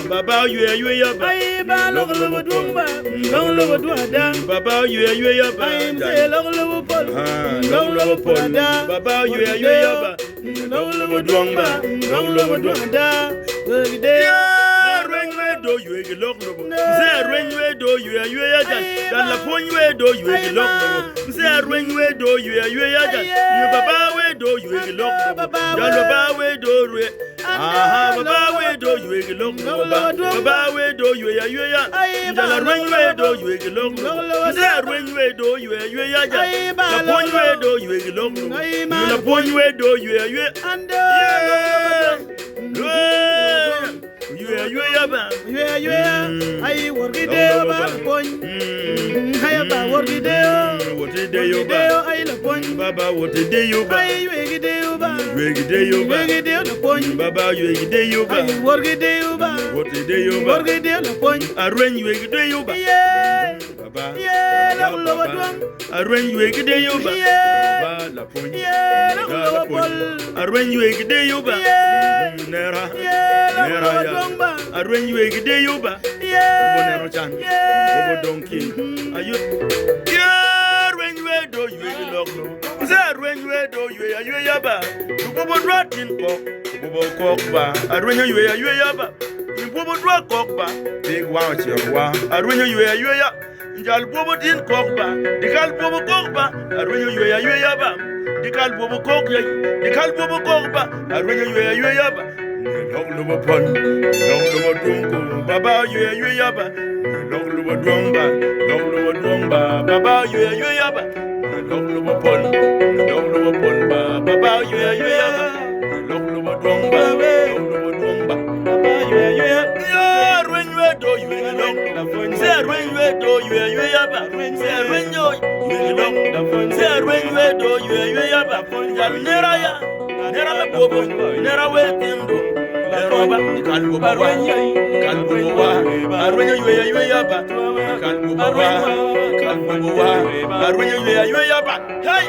Baba you ya ba. Baba you ya ba. Baba you ya ba. Do you look no? Arweny do you ya dan Lapwony do you look no? Arweny do you ya dan you Baba we do you look no? Baba we do we Baba we do you look no? Baba we do you ya dan Arweny do you look no? Arweny do you ya dan Lapwony do you look no? Lapwony do you I work it there, I work it there. What did you buy? I love one. Baba, what did you buy? I wake it there, Baba, you day you buy. Work it there, What did you buy? work it there, Arweny you day you buy. yeah, Baba, yeah, love one. Arweny you day you buy. Yeah, Lapwony, yeah, love one. Arweny you day you buy. Yeah, Nera, yeah, love one. Arweny you day you buy. Yeah, Bonero chan, yeah, Bwobo donkey. Are you? Yeah, when you do you look no? Arweny you do you yaba. Bwobo dratin ko, Bwobo kokba. Arweny you yaba. Bwobo dra kokba. Big wow chirwa. Arweny you ya. Njal Bwobo din kokba. Dyekal Bwobo kokba. Arweny you yaba. Dyekal Bwobo kokya. Dyekal Bwobo kokba. Arweny you yaba. Long pon, long dungu. Baba you yaba. Long dumba. Baba you yaba. Long pon, Baba you yaba. Long dumba. Baba you ya. When you do you long. Say when you do you yaba. Say when you long. Say when you do you yaba. Nera ya. Nera Bwobo. Nera wetindu. Dyekal Bwobo Arweny you yaba. Dyekal Bwobo Arweny you yaba. Hey.